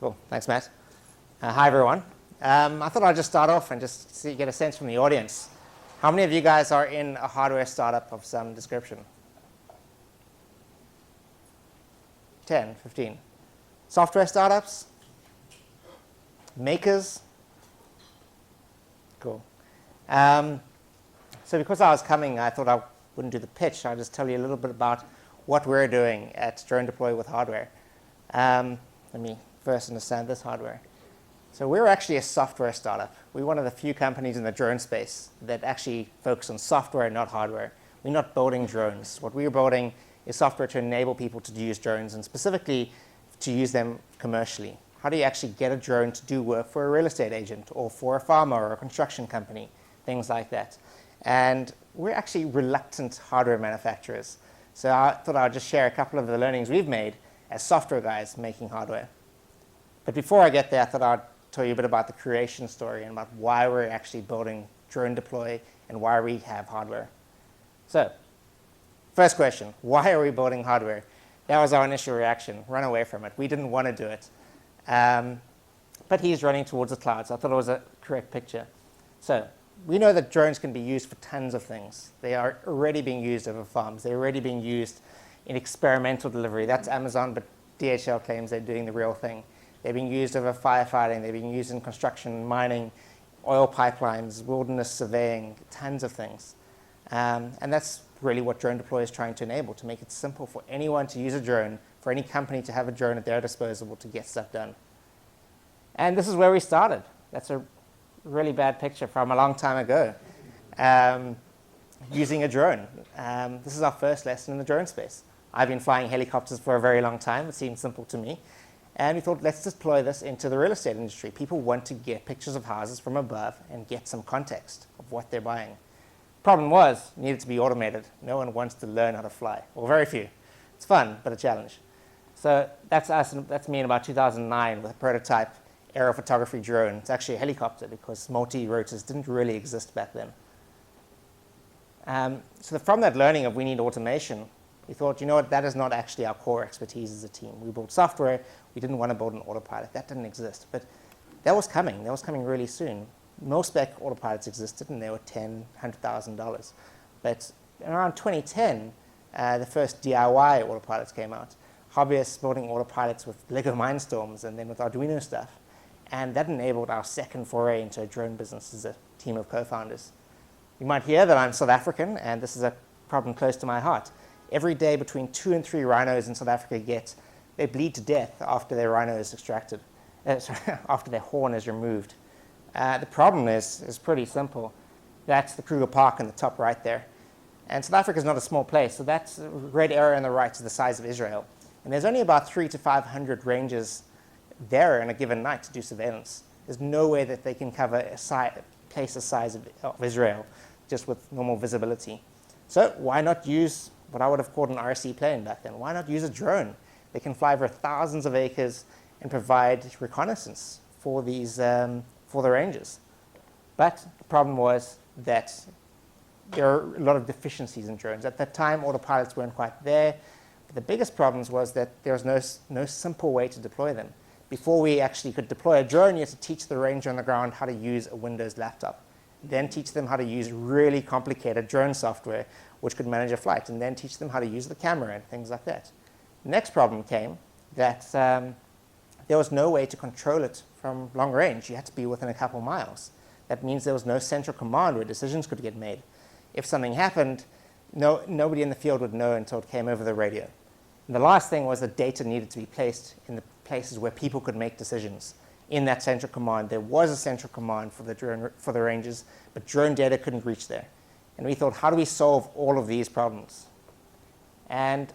Cool. Thanks, Matt. Hi, everyone. I thought I'd just start off and just get a sense from the audience. How many of you guys are in a hardware startup of some description? 10, 15. Software startups? Makers? Cool. So because I was coming, I thought I wouldn't do the pitch. I'll just tell you a little bit about what we're doing at DroneDeploy with hardware. Let me first understand this hardware. So we're actually a software startup. We're one of the few companies in the drone space that actually focus on software, not hardware. We're not building drones. What we're building is software to enable people to use drones, and specifically to use them commercially. How do you actually get a drone to do work for a real estate agent or for a farmer or a construction company, things like that. And we're actually reluctant hardware manufacturers. So I thought I'd just share a couple of the learnings we've made as software guys making hardware. But before I get there, I thought I'd tell you a bit about the creation story and about why we're actually building DroneDeploy and why we have hardware. So, first question, why are we building hardware? That was our initial reaction, run away from it. We didn't want to do it. But he's running towards the cloud, so I thought it was a correct picture. So, we know that drones can be used for tons of things. They are already being used over farms. They're already being used in experimental delivery. That's Amazon, but DHL claims they're doing the real thing. They're being used over firefighting. They're being used in construction, mining, oil pipelines, wilderness surveying, tons of things. And that's really what DroneDeploy is trying to enable, to make it simple for anyone to use a drone, for any company to have a drone at their disposal to get stuff done. And this is where we started. That's a really bad picture from a long time ago, using a drone. This is our first lesson in the drone space. I've been flying helicopters for a very long time. It seemed simple to me. And we thought, let's deploy this into the real estate industry. People want to get pictures of houses from above and get some context of what they're buying. Problem was, it needed to be automated. No one wants to learn how to fly, or very few. It's fun, but a challenge. So that's us, that's me in about 2009 with a prototype aerophotography drone. It's actually a helicopter because multi-rotors didn't really exist back then. So from that learning of we need automation, we thought, you know what, that is not actually our core expertise as a team. We built software. We didn't want to build an autopilot. That didn't exist. But that was coming. That was coming really soon. Mil-spec autopilots existed, and they were $10,000, $100,000. But around 2010, the first DIY autopilots came out. Hobbyists building autopilots with Lego Mindstorms and then with Arduino stuff. And that enabled our second foray into a drone business as a team of co-founders. You might hear that I'm South African, and this is a problem close to my heart. Every day between 2 and 3 rhinos in South Africa they bleed to death after their rhino is extracted, after their horn is removed. The problem is pretty simple. That's the Kruger Park in the top right there. And South Africa is not a small place, so that red area on the right is the size of Israel. And there's only about 300 to 500 rangers there in a given night to do surveillance. There's no way that they can cover a place the size of Israel just with normal visibility. So why not use what I would have called an RC plane back then? Why not use a drone? They can fly over thousands of acres and provide reconnaissance for these for the rangers. But the problem was that there are a lot of deficiencies in drones. At that time, autopilots weren't quite there. But the biggest problems was that there was no simple way to deploy them. Before we actually could deploy a drone, you had to teach the ranger on the ground how to use a Windows laptop. Then teach them how to use really complicated drone software, which could manage a flight, and then teach them how to use the camera and things like that. The next problem came that there was no way to control it from long range. You had to be within a couple miles. That means there was no central command where decisions could get made. If something happened, nobody in the field would know until it came over the radio. And the last thing was that data needed to be placed in the places where people could make decisions. In that central command, there was a central command for the rangers, but drone data couldn't reach there. And we thought, how do we solve all of these problems? And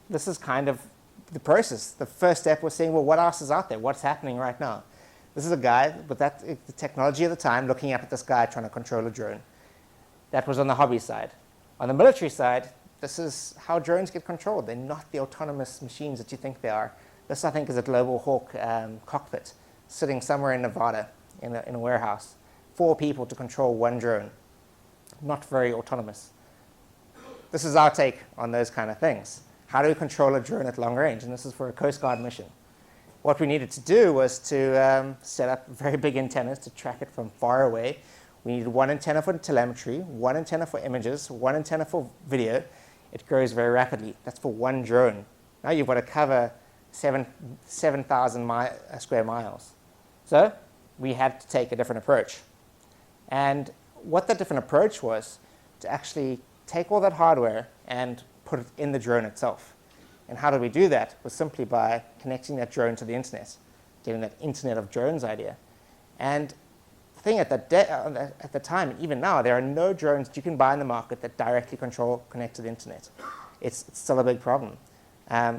this is kind of the process. The first step was saying, well, what else is out there? What's happening right now? This is a guy with the technology of the time looking up at this guy trying to control a drone. That was on the hobby side. On the military side, this is how drones get controlled. They're not the autonomous machines that you think they are. This, I think, is a Global Hawk cockpit sitting somewhere in Nevada in a warehouse. 4 people to control 1 drone. Not very autonomous. This is our take on those kind of things. How do we control a drone at long range? And this is for a Coast Guard mission. what we needed to do was to set up very big antennas to track it from far away. We needed one antenna for telemetry, one antenna for images, one antenna for video. It grows very rapidly. That's for one drone. Now you've got to cover 7,000 square miles. So we had to take a different approach. And what that different approach was to actually take all that hardware and put it in the drone itself. And how did we do that? Was simply by connecting that drone to the internet, getting that Internet of Drones idea. And the thing at the time, even now, there are no drones that you can buy in the market that directly connect to the internet. It's still a big problem.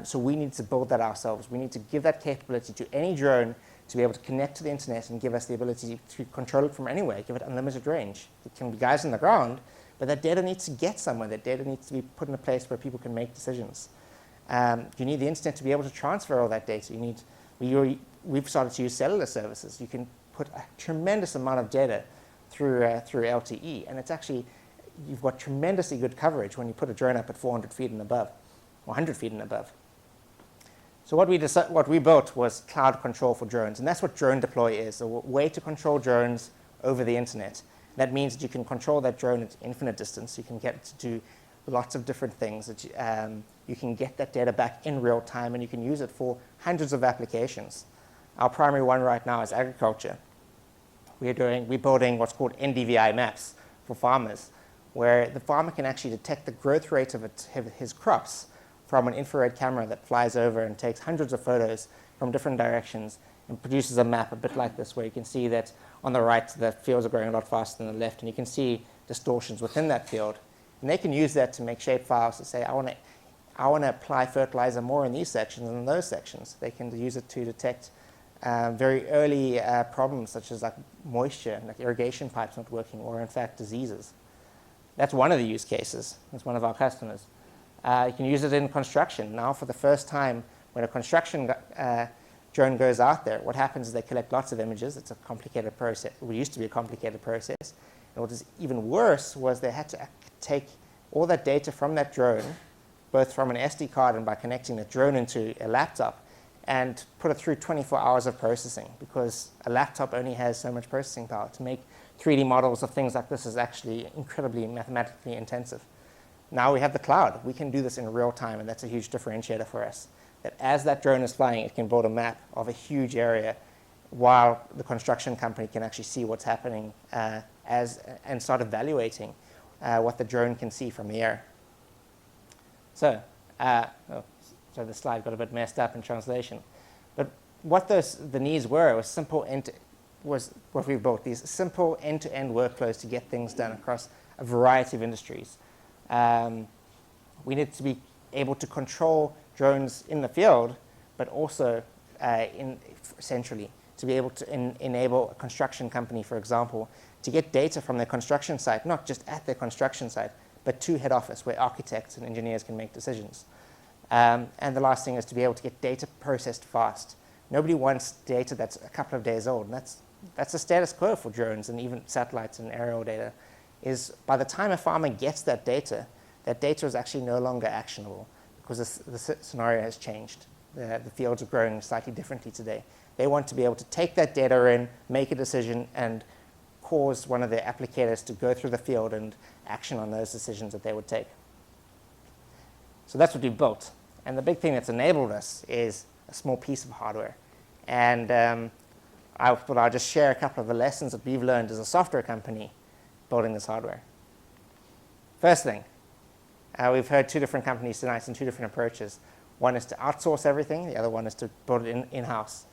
So we need to build that ourselves. We need to give that capability to any drone to be able to connect to the internet and give us the ability to control it from anywhere, give it unlimited range. It can be guys on the ground, but that data needs to get somewhere. That data needs to be put in a place where people can make decisions. You need the internet to be able to transfer all that data. We've started to use cellular services. You can put a tremendous amount of data through LTE, and it's actually, you've got tremendously good coverage when you put a drone up at 400 feet and above, or 100 feet and above. So what we built was cloud control for drones, and that's what DroneDeploy is, a way to control drones over the internet. That means that you can control that drone at infinite distance. You can get it to do lots of different things. That you can get that data back in real time, and you can use it for hundreds of applications. Our primary one right now is agriculture. We're building what's called NDVI maps for farmers, where the farmer can actually detect the growth rate of his crops from an infrared camera that flies over and takes hundreds of photos from different directions and produces a map a bit like this, where you can see that on the right the fields are growing a lot faster than the left, and you can see distortions within that field. And they can use that to make shapefiles to say, I want to apply fertilizer more in these sections than in those sections. They can use it to detect very early problems such as like moisture, like irrigation pipes not working, or in fact diseases. That's one of the use cases. That's one of our customers. You can use it in construction. Now for the first time, when a construction drone goes out there, what happens is they collect lots of images. It's a complicated process. It used to be a complicated process. And what is even worse was they had to take all that data from that drone, both from an SD card and by connecting the drone into a laptop, and put it through 24 hours of processing, because a laptop only has so much processing power. To make 3D models of things like this is actually incredibly mathematically intensive. Now we have the cloud. We can do this in real time, and that's a huge differentiator for us. That as that drone is flying, it can build a map of a huge area while the construction company can actually see what's happening and start evaluating what the drone can see from the air. So the slide got a bit messed up in translation. But what the needs were was what we built, these simple end-to-end workflows to get things done across a variety of industries. We need to be able to control drones in the field, but also centrally, to be able to enable a construction company, for example, to get data from their construction site, not just at their construction site, but to head office, where architects and engineers can make decisions. And the last thing is to be able to get data processed fast. Nobody wants data that's a couple of days old. And that's the status quo for drones and even satellites and aerial data, is by the time a farmer gets that data is actually no longer actionable, because the scenario has changed. The fields are growing slightly differently today. They want to be able to take that data in, make a decision, and cause one of their applicators to go through the field and action on those decisions that they would take. So that's what we built. And the big thing that's enabled us is a small piece of hardware. And I'll just share a couple of the lessons that we've learned as a software company building this hardware. First thing, we've heard two different companies tonight and two different approaches. One is to outsource everything. The other one is to build it in-house.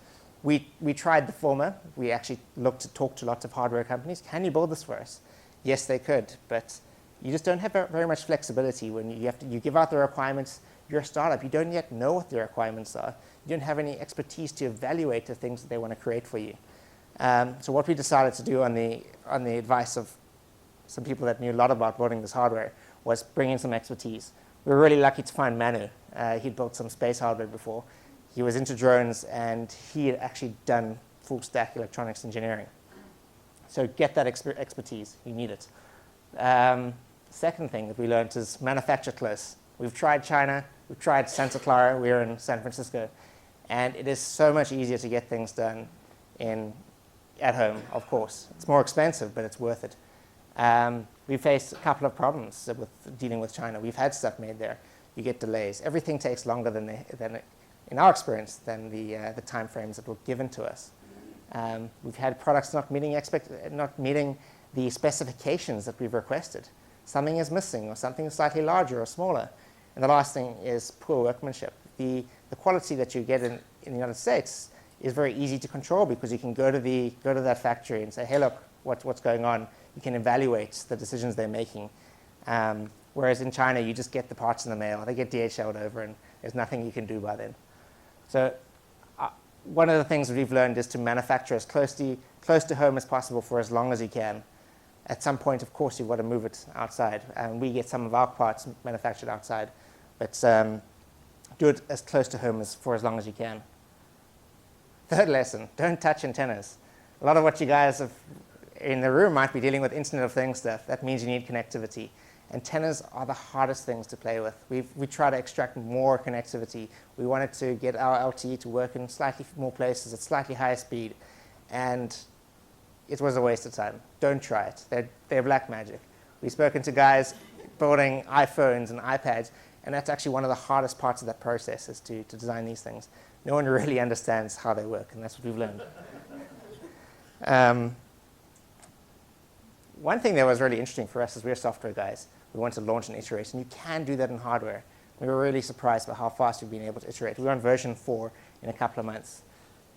We tried the former. We actually looked to talk to lots of hardware companies. Can you build this for us? Yes, they could, but you just don't have very much flexibility when you give out the requirements. You're a startup. You don't yet know what the requirements are. You don't have any expertise to evaluate the things that they want to create for you. So what we decided to do on the advice of some people that knew a lot about building this hardware was bring in some expertise. We were really lucky to find Manu. He'd built some space hardware before. He was into drones, and he had actually done full stack electronics engineering. So get that expertise. You need it. Second thing that we learned is manufacture close. We've tried China. We've tried Santa Clara. We're in San Francisco. And it is so much easier to get things done at home, of course. It's more expensive, but it's worth it. We faced a couple of problems with dealing with China. We've had stuff made there. You get delays. Everything takes longer than in our experience, than the time frames that were given to us. We've had products not meeting the specifications that we've requested. Something is missing, or something is slightly larger or smaller. And the last thing is poor workmanship. The quality that you get in the United States is very easy to control, because you can go to that factory and say, hey, look, what's going on? You can evaluate the decisions they're making. Whereas in China, you just get the parts in the mail. They get DHL'd over, and there's nothing you can do by then. So one of the things that we've learned is to manufacture as close to home as possible for as long as you can. At some point, of course, you've got to move it outside. And we get some of our parts manufactured outside. But do it as close to home for as long as you can. Third lesson, don't touch antennas. A lot of what you guys in the room might be dealing with Internet of Things stuff. That means you need connectivity. Antennas are the hardest things to play with. We try to extract more connectivity. We wanted to get our LTE to work in slightly more places at slightly higher speed. And it was a waste of time. Don't try it. They're black magic. We've spoken to guys building iPhones and iPads, and that's actually one of the hardest parts of that process, is to design these things. No one really understands how they work, and that's what we've learned. One thing that was really interesting for us is we're software guys. We want to launch and iterate, and you can do that in hardware. We were really surprised by how fast we've been able to iterate. We're on version 4 in a couple of months.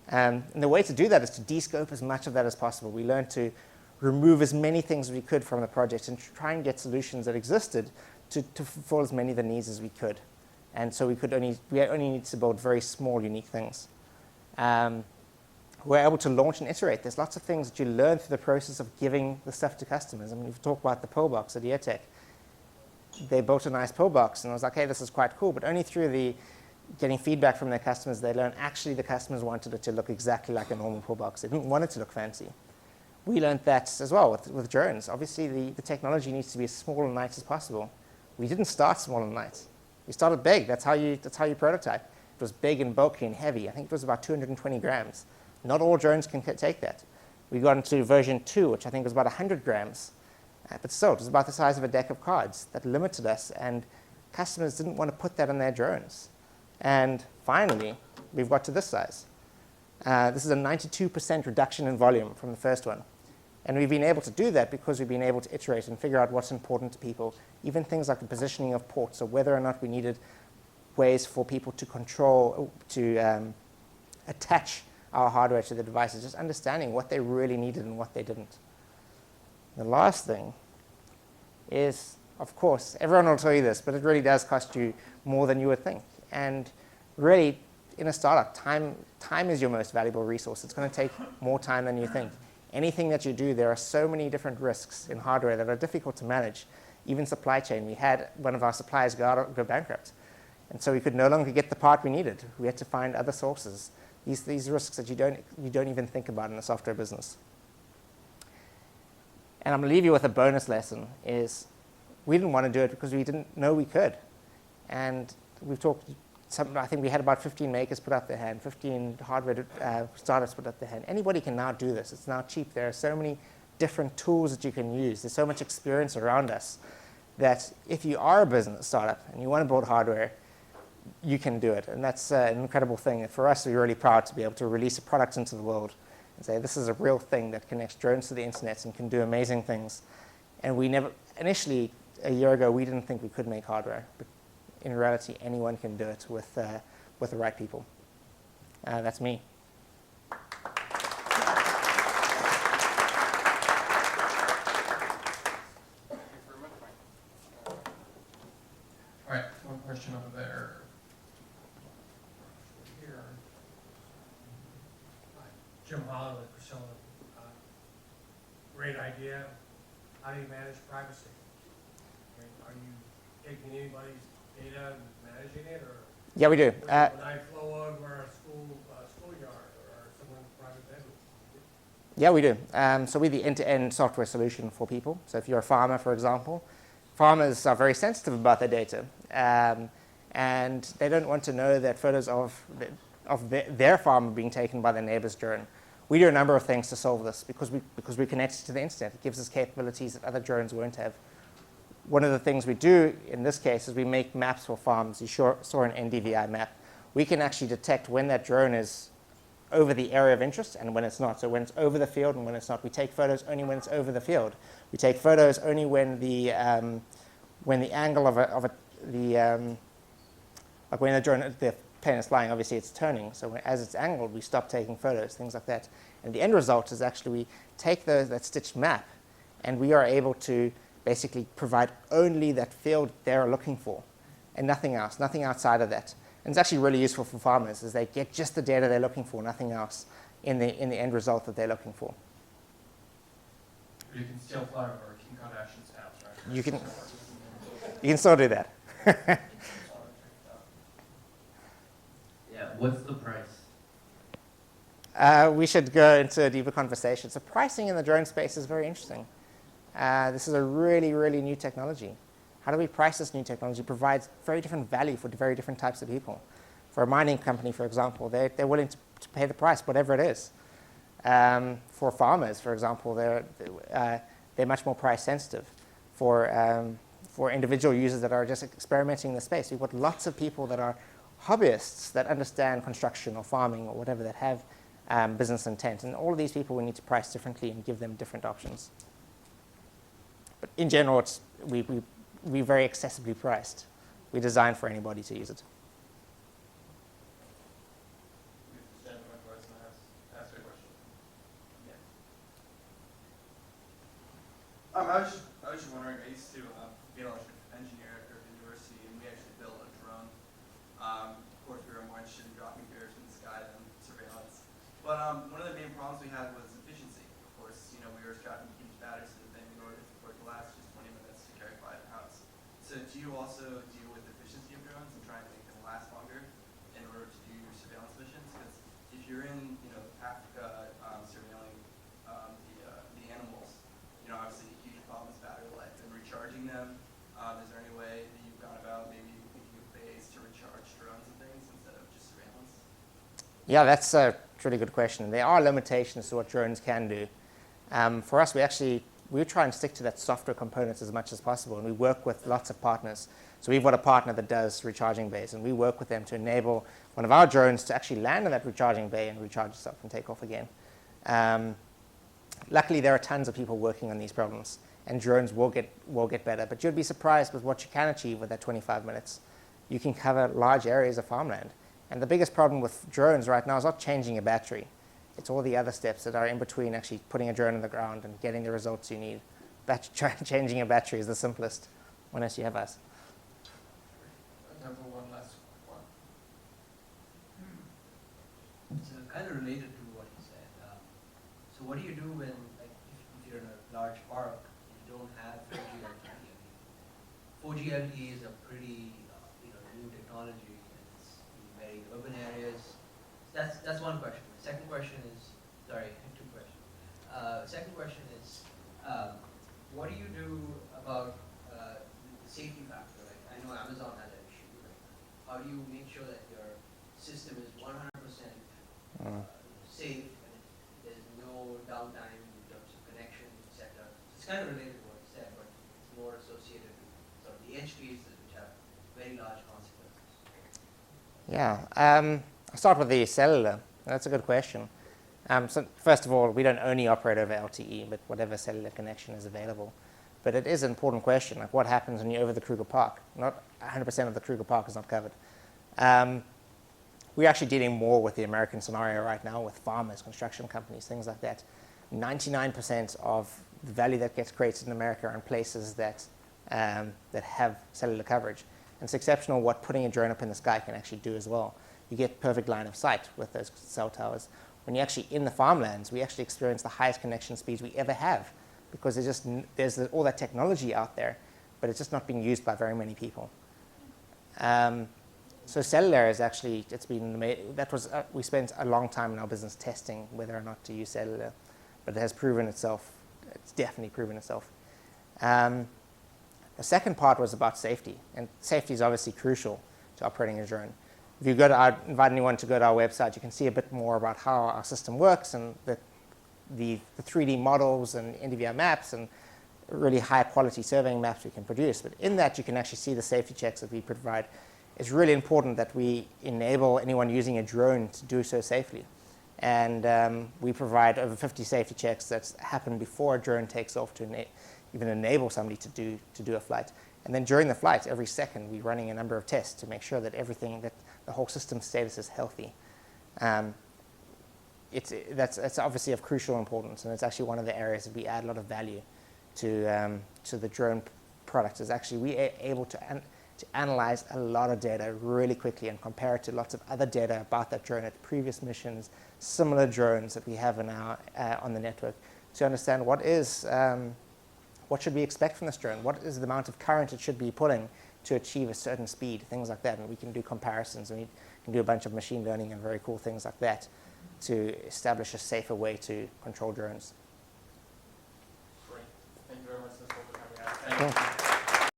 And the way to do that is to de-scope as much of that as possible. We learned to remove as many things as we could from the project and try and get solutions that existed to fulfill as many of the needs as we could. And so we only need to build very small, unique things. We're able to launch and iterate. There's lots of things that you learn through the process of giving the stuff to customers. I mean, we've talked about the pillbox at Iterating. They built a nice pillbox, and I was like, hey, this is quite cool. But only through getting feedback from their customers, they learned actually the customers wanted it to look exactly like a normal pillbox. They didn't want it to look fancy. We learned that as well with drones. Obviously, the technology needs to be as small and light as possible. We didn't start small and light. We started big. That's how you prototype. It was big and bulky and heavy. I think it was about 220 grams. Not all drones can take that. We got into version 2, which I think was about 100 grams. But still, it was about the size of a deck of cards. That limited us, and customers didn't want to put that on their drones. And finally, we've got to this size. This is a 92% reduction in volume from the first one. And we've been able to do that because we've been able to iterate and figure out what's important to people. Even things like the positioning of ports, or whether or not we needed ways for people to control, to attach our hardware to the devices, just understanding what they really needed and what they didn't. The last thing is, of course, everyone will tell you this, but it really does cost you more than you would think. And really, in a startup, time is your most valuable resource. It's going to take more time than you think. Anything that you do, there are so many different risks in hardware that are difficult to manage. Even supply chain. We had one of our suppliers go bankrupt. And so we could no longer get the part we needed. We had to find other sources. These risks that you don't even think about in a software business. And I'm going to leave you with a bonus lesson, is we didn't want to do it because we didn't know we could. And we've talked, I think we had about 15 makers put up their hand, 15 hardware startups put up their hand. Anybody can now do this. It's now cheap. There are so many different tools that you can use. There's so much experience around us that if you are a business startup and you want to build hardware, you can do it. And that's an incredible thing. For us, we're really proud to be able to release a product into the world and say, this is a real thing that connects drones to the internet and can do amazing things. And we never, initially, a year ago, we didn't think we could make hardware. But in reality, anyone can do it with the right people. That's me. All right, one question over there. Here. Jim Holland with Priscilla. Great idea. How do you manage privacy? I mean, are you taking anybody's data and managing it, or? Yeah, we do. When I flow over a schoolyard or someone's private bedroom? Yeah, we do. So we're the end-to-end software solution for people. So if you're a farmer, for example, farmers are very sensitive about their data. And they don't want to know that photos of of their farm being taken by their neighbor's drone. We do a number of things to solve this because we're connected to the internet. It gives us capabilities that other drones won't have. One of the things we do in this case is we make maps for farms. You saw an NDVI map. We can actually detect when that drone is over the area of interest and when it's not. So when it's over the field and when it's not. We take photos only when it's over the field. We take photos only when the angle like when the plane is flying, obviously it's turning. So as it's angled, we stop taking photos, things like that. And the end result is actually we take that stitched map and we are able to basically provide only that field they're looking for and nothing else, nothing outside of that. And it's actually really useful for farmers as they get just the data they're looking for, nothing else in the end result that they're looking for. You can still fly over Kim Kardashian's house, right? You can still do that. Yeah, what's the price? We should go into a deeper conversation. So pricing in the drone space is very interesting. This is a really, really new technology. How do we price this new technology? It provides very different value for very different types of people. For a mining company, for example, they're willing to pay the price, whatever it is. For farmers, for example, they're much more price sensitive. For individual users that are just experimenting in the space, we've got lots of people that are hobbyists that understand construction or farming or whatever that have business intent. And all of these people we need to price differently and give them different options. But in general, we're very accessibly priced. We design for anybody to use it. I was just wondering, I used to be an electrical engineer at university, and we actually built a drone. Of course, we were more interested in dropping bears from the sky than surveillance. But one of the main problems we had was efficiency. Of course, we were strapping huge batteries to the thing in order for it to last just 20 minutes to carry 5 pounds. So do you also deal with efficiency of drones and trying to make them last longer in order to do your surveillance missions? Because if you're in, Africa surveilling the animals, obviously a huge problem is battery life and recharging them. Is there any way that you've gone about maybe thinking of ways to recharge drones and things instead of just surveillance? Yeah, that's a really good question. There are limitations to what drones can do. For us, we try and stick to that software components as much as possible, and we work with lots of partners. So we've got a partner that does recharging bays, and we work with them to enable one of our drones to actually land in that recharging bay and recharge itself and take off again. Luckily, there are tons of people working on these problems, and drones will get better. But you'd be surprised with what you can achieve with that 25 minutes. You can cover large areas of farmland. And the biggest problem with drones right now is not changing a battery. It's all the other steps that are in between actually putting a drone on the ground and getting the results you need. Changing a battery is the simplest, unless you have us. Time for one last one. It's kind of related to what you said. So what do you do when, like, if you're in a large park and you don't have 4G LTE? 4G LTE is a pretty new technology, and it's in very urban areas. That's one question. The second question is, sorry, two questions. Second question is, what do you do about the safety factor? Like, I know Amazon has that issue. Right? How do you make sure that your system is 100% safe and there's no downtime in terms of connection, etc.? It's kind of related to what you said, but it's more associated with sort of the edge cases which have very large consequences. Yeah, I'll start with the cellular. That's a good question. So first of all, we don't only operate over LTE, but whatever cellular connection is available. But it is an important question, like what happens when you're over the Kruger Park? Not 100% of the Kruger Park is not covered. We're actually dealing more with the American scenario right now with farmers, construction companies, things like that. 99% of the value that gets created in America are in places that have cellular coverage. And it's exceptional what putting a drone up in the sky can actually do as well. You get perfect line of sight with those cell towers. When you're actually in the farmlands, we actually experience the highest connection speeds we ever have because there's all that technology out there, but it's just not being used by very many people. So cellular is actually, we spent a long time in our business testing whether or not to use cellular, but it has proven itself, it's definitely proven itself. The second part was about safety, and safety is obviously crucial to operating a drone. if you invite anyone to go to our website, you can see a bit more about how our system works and the 3D models and NDVI maps and really high quality surveying maps we can produce. But in that, you can actually see the safety checks that we provide. It's really important that we enable anyone using a drone to do so safely. And we provide over 50 safety checks that happen before a drone takes off to even enable somebody to do a flight. And then during the flight, every second, we're running a number of tests to make sure that that the whole system status is healthy. That's obviously of crucial importance, and it's actually one of the areas that we add a lot of value to the drone product. Is actually we are able to analyze a lot of data really quickly and compare it to lots of other data about that drone at previous missions, similar drones that we have in our on the network, to understand what should we expect from this drone, what is the amount of current it should be pulling to achieve a certain speed, things like that. And we can do comparisons, and we can do a bunch of machine learning and very cool things like that to establish a safer way to control drones. Great. Thank you very much for the time we had. Thank you.